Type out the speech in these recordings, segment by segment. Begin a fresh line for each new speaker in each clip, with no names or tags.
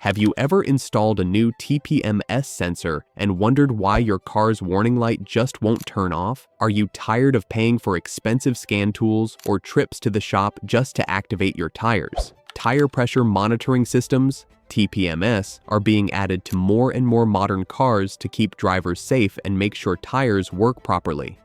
Have you ever installed a new TPMS sensor and wondered why your car's warning light just won't turn off? Are you tired of paying for expensive scan tools or trips to the shop just to activate your tires? Tire pressure monitoring systems, TPMS, are being added to more and more modern cars to keep drivers safe and make sure tires work properly.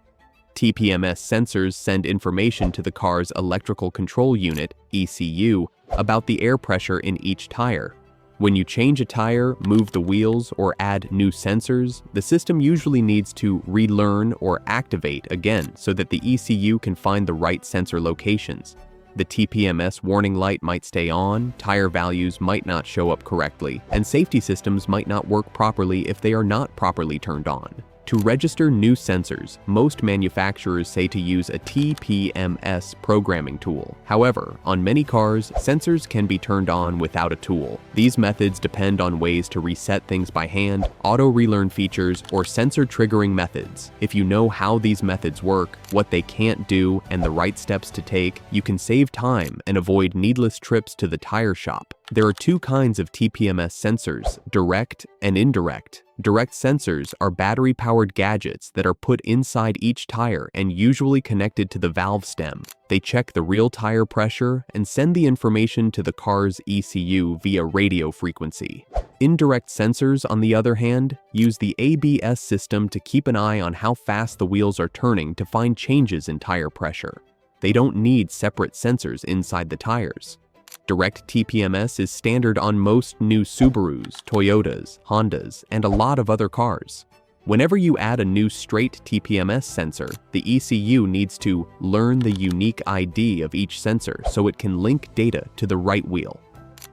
TPMS sensors send information to the car's electrical control unit, ECU, about the air pressure in each tire. When you change a tire, move the wheels, or add new sensors, the system usually needs to relearn or activate again so that the ECU can find the right sensor locations. The TPMS warning light might stay on, tire values might not show up correctly, and safety systems might not work properly if they are not properly turned on. To register new sensors, most manufacturers say to use a TPMS programming tool. However, on many cars, sensors can be turned on without a tool. These methods depend on ways to reset things by hand, auto-relearn features, or sensor triggering methods. If you know how these methods work, what they can't do, and the right steps to take, you can save time and avoid needless trips to the tire shop. There are two kinds of TPMS sensors, direct and indirect. Direct sensors are battery-powered gadgets that are put inside each tire and usually connected to the valve stem. They check the real tire pressure and send the information to the car's ECU via radio frequency. Indirect sensors, on the other hand, use the ABS system to keep an eye on how fast the wheels are turning to find changes in tire pressure. They don't need separate sensors inside the tires. Direct TPMS is standard on most new Subarus, Toyotas, Hondas, and a lot of other cars. Whenever you add a new straight TPMS sensor, the ECU needs to learn the unique ID of each sensor so it can link data to the right wheel.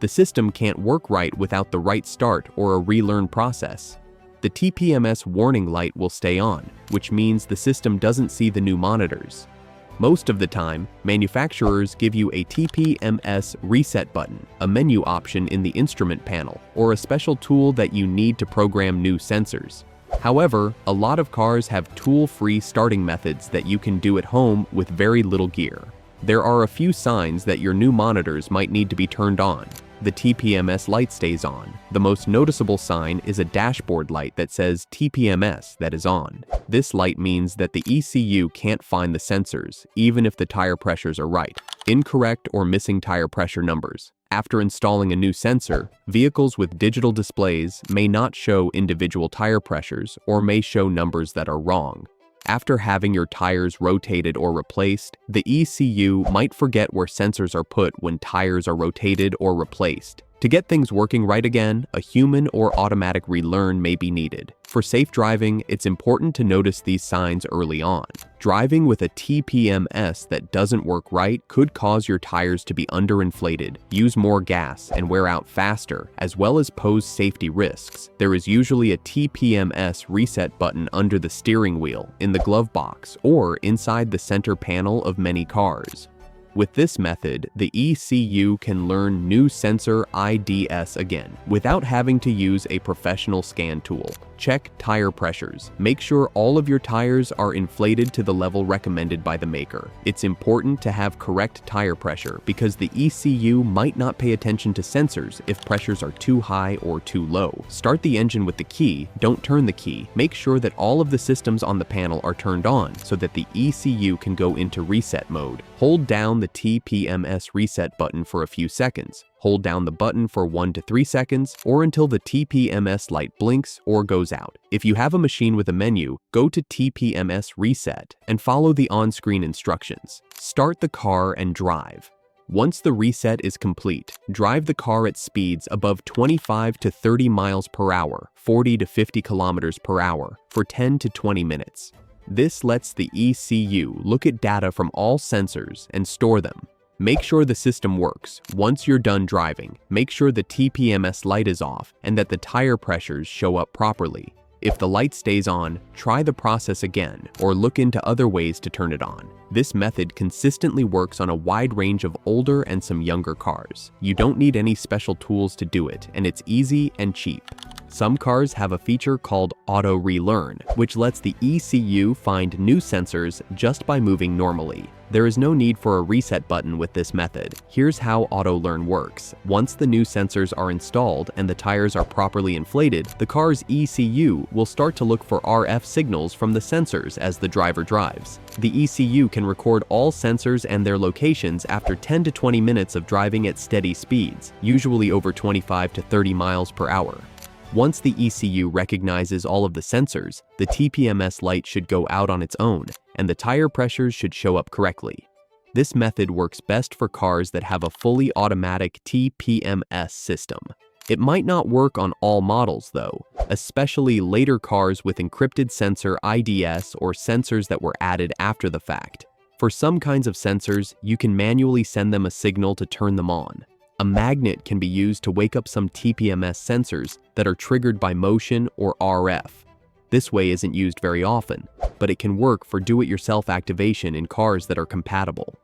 The system can't work right without the right start or a relearn process. The TPMS warning light will stay on, which means the system doesn't see the new monitors. Most of the time, manufacturers give you a TPMS reset button, a menu option in the instrument panel, or a special tool that you need to program new sensors. However, a lot of cars have tool-free starting methods that you can do at home with very little gear. There are a few signs that your new monitors might need to be turned on. The TPMS light stays on. The most noticeable sign is a dashboard light that says TPMS that is on. This light means that the ECU can't find the sensors, even if the tire pressures are right. Incorrect or missing tire pressure numbers. After installing a new sensor, vehicles with digital displays may not show individual tire pressures or may show numbers that are wrong. After having your tires rotated or replaced, the ECU might forget where sensors are put when tires are rotated or replaced. To get things working right again, a human or automatic relearn may be needed. For safe driving, it's important to notice these signs early on. Driving with a TPMS that doesn't work right could cause your tires to be underinflated, use more gas, and wear out faster, as well as pose safety risks. There is usually a TPMS reset button under the steering wheel, in the glove box, or inside the center panel of many cars. With this method, the ECU can learn new sensor IDs again, without having to use a professional scan tool. Check tire pressures. Make sure all of your tires are inflated to the level recommended by the maker. It's important to have correct tire pressure because the ECU might not pay attention to sensors if pressures are too high or too low. Start the engine with the key, don't turn the key. Make sure that all of the systems on the panel are turned on so that the ECU can go into reset mode. Hold down the TPMS reset button for a few seconds. Hold down the button for 1 to 3 seconds or until the TPMS light blinks or goes out. If you have a machine with a menu, go to TPMS Reset and follow the on-screen instructions. Start the car and drive. Once the reset is complete, drive the car at speeds above 25 to 30 miles per hour, 40 to 50 kilometers per hour, for 10 to 20 minutes. This lets the ECU look at data from all sensors and store them. Make sure the system works. Once you're done driving, make sure the TPMS light is off and that the tire pressures show up properly. If the light stays on, try the process again or look into other ways to turn it on. This method consistently works on a wide range of older and some younger cars. You don't need any special tools to do it, and it's easy and cheap. Some cars have a feature called Auto Relearn, which lets the ECU find new sensors just by moving normally. There is no need for a reset button with this method. Here's how Auto Learn works. Once the new sensors are installed and the tires are properly inflated, the car's ECU will start to look for RF signals from the sensors as the driver drives. The ECU can record all sensors and their locations after 10 to 20 minutes of driving at steady speeds, usually over 25 to 30 miles per hour. Once the ECU recognizes all of the sensors, the TPMS light should go out on its own, and the tire pressures should show up correctly. This method works best for cars that have a fully automatic TPMS system. It might not work on all models though, especially later cars with encrypted sensor IDS or sensors that were added after the fact. For some kinds of sensors, you can manually send them a signal to turn them on. A magnet can be used to wake up some TPMS sensors that are triggered by motion or RF. This way isn't used very often, but it can work for do-it-yourself activation in cars that are compatible.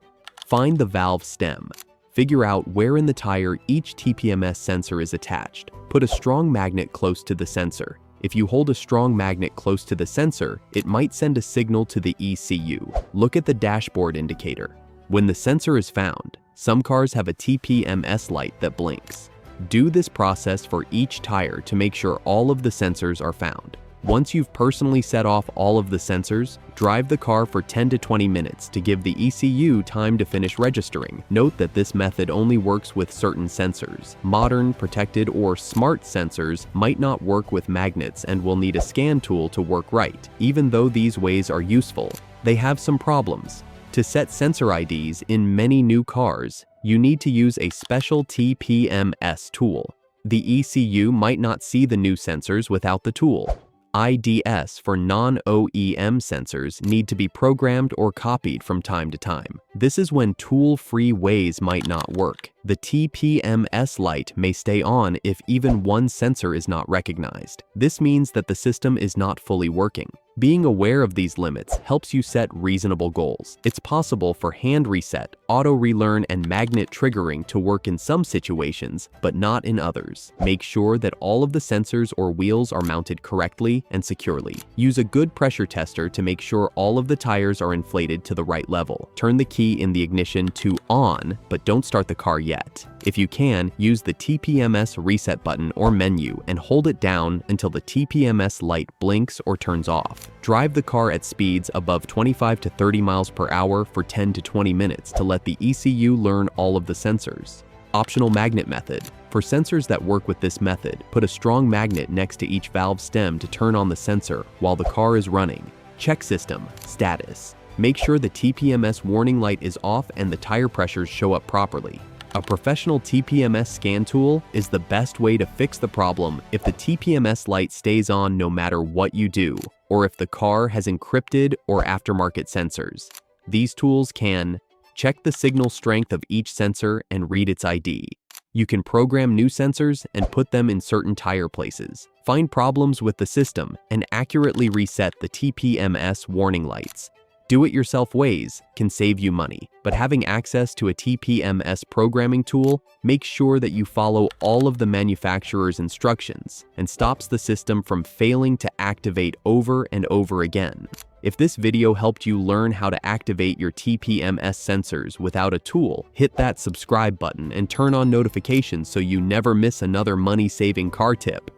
Find the valve stem. Figure out where in the tire each TPMS sensor is attached. Put a strong magnet close to the sensor. If you hold a strong magnet close to the sensor, it might send a signal to the ECU. Look at the dashboard indicator. When the sensor is found, some cars have a TPMS light that blinks. Do this process for each tire to make sure all of the sensors are found. Once you've personally set off all of the sensors, drive the car for 10 to 20 minutes to give the ECU time to finish registering. Note that this method only works with certain sensors. Modern, protected, or smart sensors might not work with magnets and will need a scan tool to work right. Even though these ways are useful, they have some problems. To set sensor IDs in many new cars, you need to use a special TPMS tool. The ECU might not see the new sensors without the tool. IDS for non-OEM sensors need to be programmed or copied from time to time. This is when tool-free ways might not work. The TPMS light may stay on if even one sensor is not recognized. This means that the system is not fully working. Being aware of these limits helps you set reasonable goals. It's possible for hand reset, auto relearn, and magnet triggering to work in some situations, but not in others. Make sure that all of the sensors or wheels are mounted correctly and securely. Use a good pressure tester to make sure all of the tires are inflated to the right level. Turn the key in the ignition to on, but don't start the car yet. If you can, use the TPMS reset button or menu and hold it down until the TPMS light blinks or turns off. Drive the car at speeds above 25 to 30 miles per hour for 10 to 20 minutes to let the ECU learn all of the sensors. Optional magnet method. For sensors that work with this method, put a strong magnet next to each valve stem to turn on the sensor while the car is running. Check system status. Make sure the TPMS warning light is off and the tire pressures show up properly. A professional TPMS scan tool is the best way to fix the problem if the TPMS light stays on no matter what you do, or if the car has encrypted or aftermarket sensors. These tools can check the signal strength of each sensor and read its ID. You can program new sensors and put them in certain tire places. Find problems with the system and accurately reset the TPMS warning lights. Do-it-yourself ways can save you money, but having access to a TPMS programming tool makes sure that you follow all of the manufacturer's instructions and stops the system from failing to activate over and over again. If this video helped you learn how to activate your TPMS sensors without a tool, hit that subscribe button and turn on notifications so you never miss another money-saving car tip.